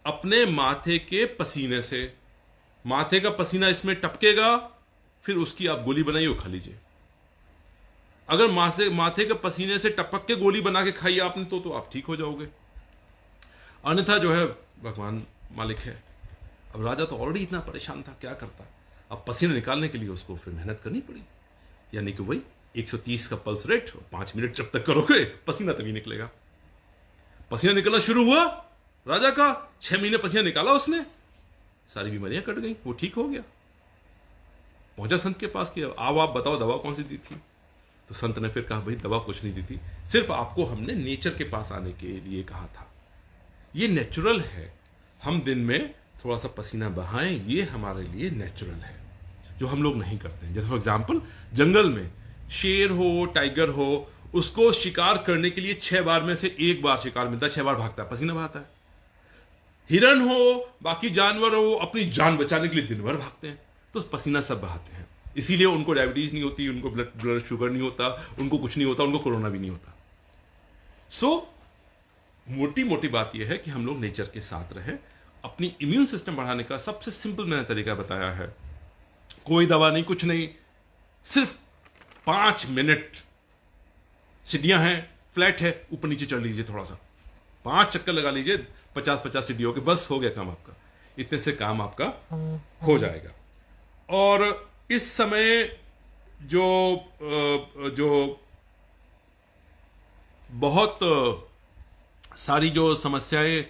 अपने माथे के पसीने से। माथे का पसीना इसमें टपकेगा, फिर उसकी आप गोली बनाइए और खा लीजिए। अगर माथे के पसीने से टपक के गोली बना के खाई आपने तो आप ठीक हो जाओगे, अन्यथा जो है भगवान मालिक है। अब राजा तो ऑलरेडी इतना परेशान था, क्या करता। अब पसीना निकालने के लिए उसको फिर मेहनत करनी पड़ी, यानी कि वही 130 का पल्स रेट, 5 मिनट जब तक करोगे पसीना तभी निकलेगा। पसीना निकलना शुरू हुआ राजा का, 6 महीने पसीना निकाला उसने, सारी बीमारियां कट गई, वो ठीक हो गया। पहुंचा संत के पास कि आप बताओ दवा कौन सी दी थी। तो संत ने फिर कहा, भाई दवा कुछ नहीं दी थी, सिर्फ आपको हमने नेचर के पास आने के लिए कहा था। ये नेचुरल है, हम दिन में थोड़ा सा पसीना बहाएं, ये हमारे लिए नेचुरल है। जो हम लोग नहीं करते हैं। जैसे फॉर एग्जाम्पल, जंगल में शेर हो, टाइगर हो, उसको शिकार करने के लिए 6 बार में से 1 बार शिकार मिलता है, 6 बार भागता है, पसीना बहाता है। हिरन हो, बाकी जानवर हो, अपनी जान बचाने के लिए दिन भर भागते हैं, तो पसीना सब बहाते हैं। इसीलिए उनको डायबिटीज नहीं होती, उनको ब्लड शुगर नहीं होता, उनको कुछ नहीं होता, उनको कोरोना भी नहीं होता। सो मोटी मोटी बात यह है कि हम लोग नेचर के साथ रहें। अपनी इम्यून सिस्टम बढ़ाने का सबसे सिंपल मैंने तरीका बताया है, कोई दवा नहीं, कुछ नहीं, सिर्फ 5 मिनट, सीढ़ियां हैं, फ्लैट है, ऊपर नीचे चढ़ लीजिए, थोड़ा सा 5 चक्कर लगा लीजिए 50-50 सीढ़ियों के, बस हो गया काम आपका। इतने से काम आपका हो जाएगा। और इस समय जो बहुत सारी जो समस्याएं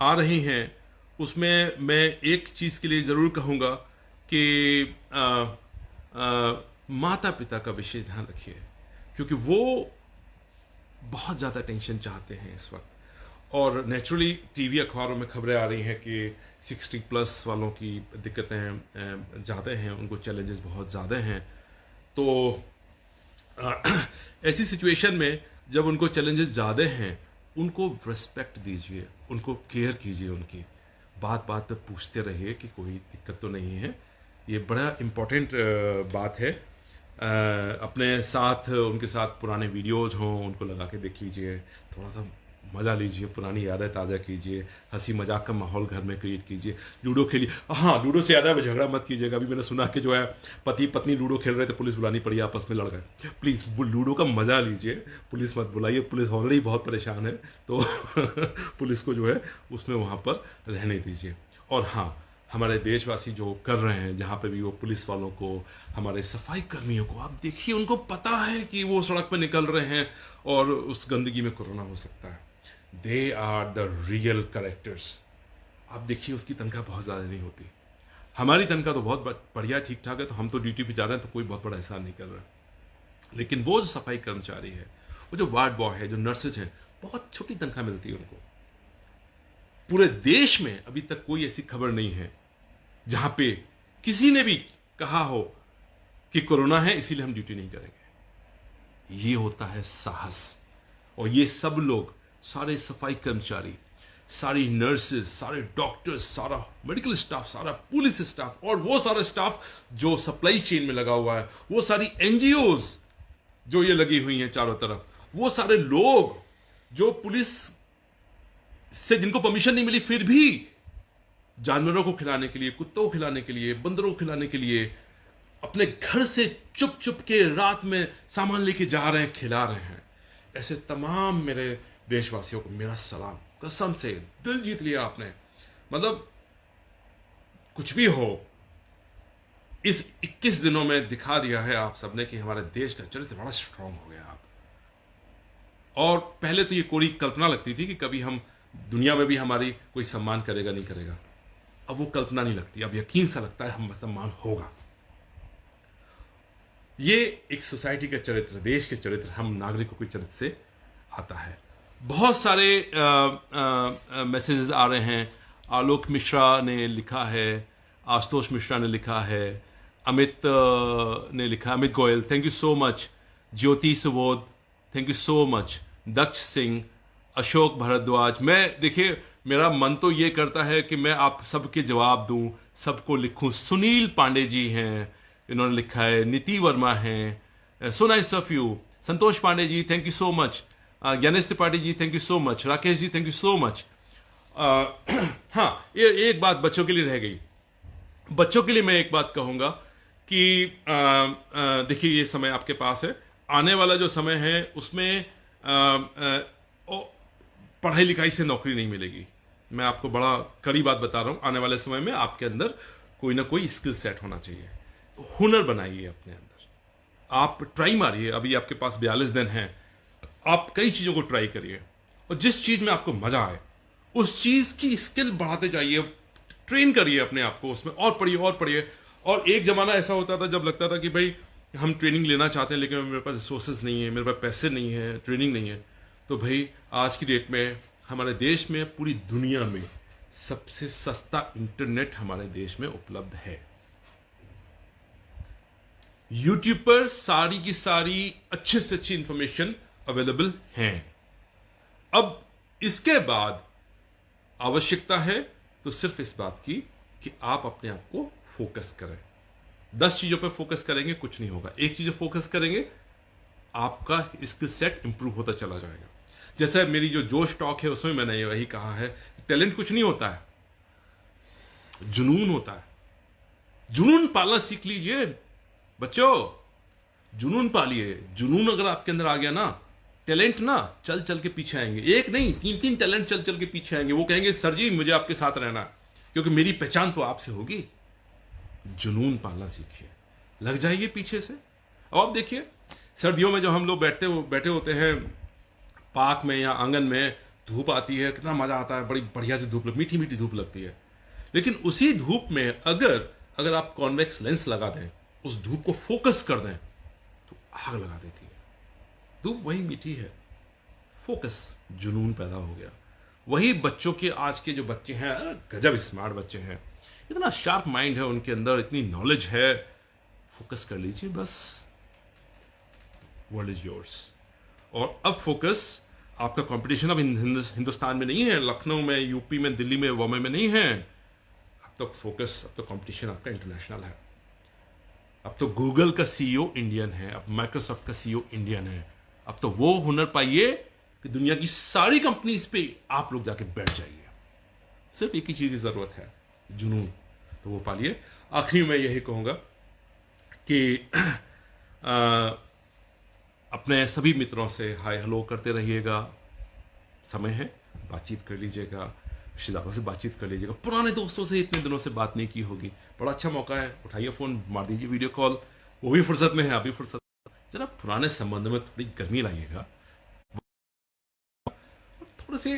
आ रही हैं, उसमें मैं एक चीज के लिए जरूर कहूंगा कि माता पिता का विशेष ध्यान रखिए, क्योंकि वो बहुत ज़्यादा टेंशन चाहते हैं इस वक्त। और नेचुरली टीवी अखबारों में खबरें आ रही हैं कि 60+ वालों की दिक्कतें ज़्यादा हैं, उनको चैलेंजेस बहुत ज़्यादा हैं। तो ऐसी सिचुएशन में जब उनको चैलेंजेस ज़्यादा हैं, उनको रिस्पेक्ट दीजिए, उनको केयर कीजिए, उनकी बात बात पे पूछते रहिए कि कोई दिक्कत तो नहीं है। ये बड़ा इम्पोर्टेंट बात है। अपने साथ, उनके साथ पुराने वीडियोज हों, उनको लगा के देख लीजिए, थोड़ा सा मज़ा लीजिए, पुरानी यादें ताज़ा कीजिए, हंसी मजाक का माहौल घर में क्रिएट कीजिए, लूडो खेलिए। हाँ, लूडो से ज़्यादा झगड़ा मत कीजिएगा। अभी मैंने सुना कि जो है पति पत्नी लूडो खेल रहे थे, पुलिस बुलानी पड़ी, आपस में लड़ गए। प्लीज़ लूडो का मज़ा लीजिए, पुलिस मत बुलाइए, पुलिस ऑलरेडी बहुत परेशान है, तो पुलिस को जो है उसमें वहाँ पर रहने दीजिए। और हाँ, हमारे देशवासी जो कर रहे हैं, जहाँ पे भी वो पुलिस वालों को, हमारे सफाई कर्मियों को, आप देखिए, उनको पता है कि वो सड़क पे निकल रहे हैं और उस गंदगी में कोरोना हो सकता है। They are the real characters. आप देखिए, उसकी तनख्वाह बहुत ज़्यादा नहीं होती। हमारी तनख्वाह तो बहुत बढ़िया, ठीक ठाक है, तो हम तो ड्यूटी पे जा रहे हैं, तो कोई बहुत बड़ा एहसान नहीं कर रहा है। लेकिन वो जो सफाई कर्मचारी है, वो जो वार्ड बॉय है, जो नर्सेज हैं, बहुत छोटी तनख्वाह मिलती है उनको। पूरे देश में अभी तक कोई ऐसी खबर नहीं है जहां पे किसी ने भी कहा हो कि कोरोना है इसीलिए हम ड्यूटी नहीं करेंगे। ये होता है साहस। और ये सब लोग, सारे सफाई कर्मचारी, सारी नर्सेज, सारे डॉक्टर्स, सारा मेडिकल स्टाफ, सारा पुलिस स्टाफ, और वो सारा स्टाफ जो सप्लाई चेन में लगा हुआ है, वो सारी एनजीओज जो ये लगी हुई हैं चारों तरफ, वो सारे लोग जो पुलिस से, जिनको परमिशन नहीं मिली, फिर भी जानवरों को खिलाने के लिए, कुत्तों को खिलाने के लिए, बंदरों को खिलाने के लिए अपने घर से चुप चुप के रात में सामान लेके जा रहे हैं, खिला रहे हैं। ऐसे तमाम मेरे देशवासियों को मेरा सलाम। कसम से दिल जीत लिया आपने। मतलब कुछ भी हो, इस 21 दिनों में दिखा दिया है आप सबने कि हमारे देश का चरित्र बड़ा स्ट्रांग हो गया आप। और पहले तो ये कोई कल्पना लगती थी कि कभी हम दुनिया में भी हमारी कोई सम्मान करेगा नहीं करेगा। अब वो कल्पना नहीं लगती, अब यकीन सा लगता है हम सम्मान होगा। ये एक सोसाइटी का चरित्र, देश के चरित्र, हम नागरिकों के चरित्र से आता है। बहुत सारे मैसेजेस आ रहे हैं। आलोक मिश्रा ने लिखा है, आशुतोष मिश्रा ने लिखा है, अमित ने लिखा, Amit Goyal, thank you so much. Jyoti Subodh, thank you so much. Daksh Singh, Ashok Bhardwaj. मैं, देखिए, मेरा मन तो ये करता है कि मैं आप सबके जवाब दूं, सबको लिखूं। सुनील पांडे जी हैं, इन्होंने लिखा है। नीति वर्मा हैं, so nice of you. Santosh Pandey ji, thank you so much. Gyanesh Tripathi ji, thank you so much. Rakesh ji, thank you so much. हाँ, ये एक बात बच्चों के लिए रह गई। बच्चों के लिए मैं एक बात कहूंगा कि देखिए, ये समय आपके पास है, आने वाला जो समय है उसमें पढ़ाई लिखाई से नौकरी नहीं मिलेगी। मैं आपको बड़ा कड़ी बात बता रहा हूं। आने वाले समय में आपके अंदर कोई ना कोई स्किल सेट होना चाहिए। तो हुनर बनाइए अपने अंदर, आप ट्राई मारिए। अभी आपके पास 42 दिन हैं, आप कई चीजों को ट्राई करिए, और जिस चीज में आपको मजा आए उस चीज की स्किल बढ़ाते जाइए, ट्रेन करिए अपने आप को उसमें, और पढ़िए और पढ़िए। और एक जमाना ऐसा होता था जब लगता था कि भाई हम ट्रेनिंग लेना चाहते हैं लेकिन मेरे पास रिसोर्सेज नहीं है, मेरे पास पैसे नहीं है, ट्रेनिंग नहीं है। तो भाई आज की डेट में हमारे देश में, पूरी दुनिया में सबसे सस्ता इंटरनेट हमारे देश में उपलब्ध है। यूट्यूब पर सारी की सारी अच्छे से अच्छी इंफॉर्मेशन अवेलेबल हैं। अब इसके बाद आवश्यकता है तो सिर्फ इस बात की कि आप अपने आप को फोकस करें। 10 चीजों पर फोकस करेंगे कुछ नहीं होगा, एक चीज फोकस करेंगे आपका स्किल सेट इंप्रूव होता चला जाएगा। जैसे मेरी जो जोश टॉक है उसमें मैंने वही कहा है, टैलेंट कुछ नहीं होता है, जुनून होता है। जुनून पालना सीख लीजिए बच्चों, जुनून पालिए। जुनून अगर आपके अंदर आ गया ना, टैलेंट ना चल चल के पीछे आएंगे। एक नहीं 3-3 टैलेंट चल चल के पीछे आएंगे। वो कहेंगे सर जी मुझे आपके साथ रहना क्योंकि मेरी पहचान तो आपसे होगी। जुनून पालना सीखिए, लग जाइए पीछे से। अब आप देखिए सर्दियों में जब हम लोग बैठे होते हैं पार्क में या आंगन में, धूप आती है, कितना मजा आता है, बड़ी बढ़िया सी धूप, मीठी मीठी धूप लगती है। लेकिन उसी धूप में अगर आप कॉन्वेक्स लेंस लगा दें, उस धूप को फोकस कर दें तो आग लगा देती है। धूप वही मीठी है, फोकस, जुनून पैदा हो गया। वही बच्चों के, आज के जो बच्चे हैं गजब स्मार्ट बच्चे हैं, इतना शार्प माइंड है उनके अंदर, इतनी नॉलेज है। फोकस कर लीजिए बस, वर्ल्ड इज योर्स। और अब फोकस, आपका कंपटीशन अब हिंदुस्तान में नहीं है, लखनऊ में, यूपी में, दिल्ली में, बॉम्बे में नहीं है। अब तो फोकस, अब तो कंपटीशन आपका इंटरनेशनल है। अब तो गूगल का सीईओ इंडियन है, अब माइक्रोसॉफ्ट का सीईओ इंडियन है। अब तो वो हुनर पाइए कि दुनिया की सारी कंपनीज पे आप लोग जाके बैठ जाइए। सिर्फ एक ही चीज की जरूरत है, जुनून, तो वो पालिए। आखिरी में यही कहूंगा कि अपने सभी मित्रों से हाय हेलो करते रहिएगा। समय है, बातचीत कर लीजिएगा, रिश्तेदारों से बातचीत कर लीजिएगा। पुराने दोस्तों से इतने दिनों से बात नहीं की होगी, बड़ा अच्छा मौका है, उठाइए फोन, मार दीजिए वीडियो कॉल। वो भी फुर्सत में है, आप भी फुर्सत, जरा पुराने संबंध में थोड़ी गर्मी लाइएगा। थोड़े से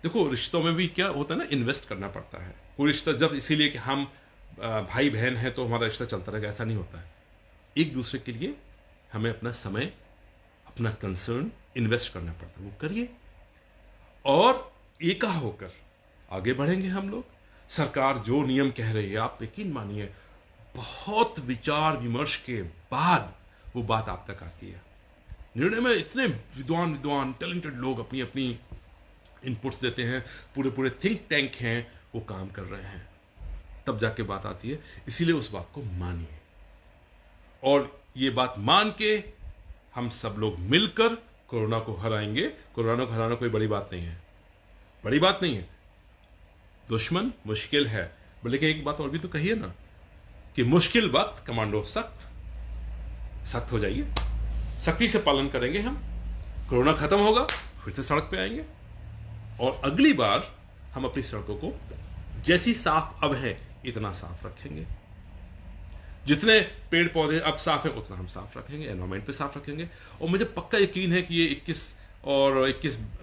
देखो, रिश्तों में भी क्या होता है ना, इन्वेस्ट करना पड़ता है। कोई रिश्ता जब इसीलिए कि हम भाई बहन हैं तो हमारा रिश्ता चलता रहेगा, ऐसा नहीं होता है। एक दूसरे के लिए हमें अपना समय, अपना कंसर्न इन्वेस्ट करना पड़ता है, वो करिए और एका होकर आगे बढ़ेंगे हम लोग। सरकार जो नियम कह रही है, आप यकीन मानिए बहुत विचार विमर्श के बाद वो बात आप तक आती है। निर्णय में इतने विद्वान टैलेंटेड लोग अपनी अपनी इनपुट्स देते हैं, पूरे पूरे थिंक टैंक हैं, वो काम कर रहे हैं, तब जाके बात आती है। इसीलिए उस बात को मानिए, और ये बात मान के हम सब लोग मिलकर कोरोना को हराएंगे। कोरोना को हराना कोई बड़ी बात नहीं है, बड़ी बात नहीं है। दुश्मन मुश्किल है, लेकिन एक बात और भी तो कहिए ना कि मुश्किल वक्त कमांडो सख्त हो जाइए। सख्ती से पालन करेंगे हम, कोरोना खत्म होगा, फिर से सड़क पे आएंगे, और अगली बार हम अपनी सड़कों को जैसी साफ अब है इतना साफ रखेंगे। जितने पेड़ पौधे अब साफ है उतना हम साफ रखेंगे, एनवायरमेंट पे साफ रखेंगे। और मुझे पक्का यकीन है कि ये 21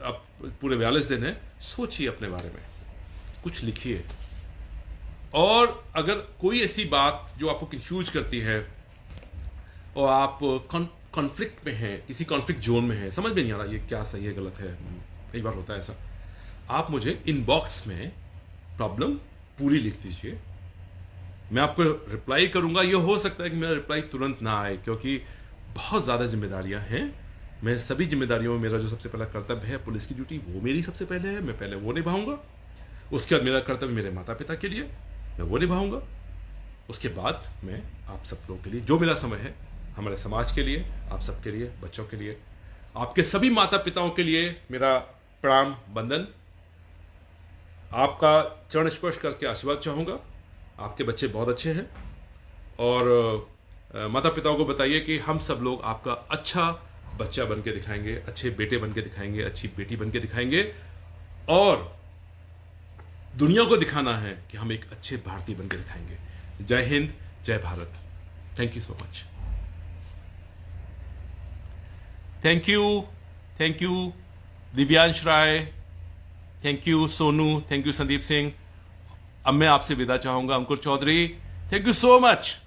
अब पूरे 42 दिन है। सोचिए अपने बारे में, कुछ लिखिए, और अगर कोई ऐसी बात जो आपको कंफ्यूज करती है और आप कॉन्फ्लिक्ट में हैं, किसी कॉन्फ्लिक्ट जोन में हैं, समझ में नहीं आ रहा ये क्या सही है गलत है, कई बार होता है ऐसा, आप मुझे इनबॉक्स में प्रॉब्लम पूरी लिख दीजिए, मैं आपको रिप्लाई करूंगा। ये हो सकता है कि मेरा रिप्लाई तुरंत ना आए, क्योंकि बहुत ज़्यादा जिम्मेदारियां हैं। मैं सभी जिम्मेदारियों में मेरा जो सबसे पहला कर्तव्य है, पुलिस की ड्यूटी, वो मेरी सबसे पहले है, मैं पहले वो निभाऊंगा। उसके बाद मेरा कर्तव्य मेरे माता पिता के लिए, मैं वो निभाऊंगा। उसके बाद मैं आप सब लोगों के लिए, जो मेरा समय है, हमारे समाज के लिए, आप सबके लिए, बच्चों के लिए, आपके सभी माता पिताओं के लिए मेरा प्रणाम बंदन। आपका चरण स्पर्श करके आशीर्वाद चाहूँगा। आपके बच्चे बहुत अच्छे हैं, और माता पिताओं को बताइए कि हम सब लोग आपका अच्छा बच्चा बन के दिखाएंगे, अच्छे बेटे बन के दिखाएंगे, अच्छी बेटी बन के दिखाएंगे, और दुनिया को दिखाना है कि हम एक अच्छे भारतीय बन के दिखाएंगे। जय हिंद, जय Bharat. Thank you so much. Thank you Divyansh Rai, thank you Sonu, thank you Sandeep Singh. अब मैं आपसे विदा चाहूंगा, Ankur Chaudhary, thank you so much.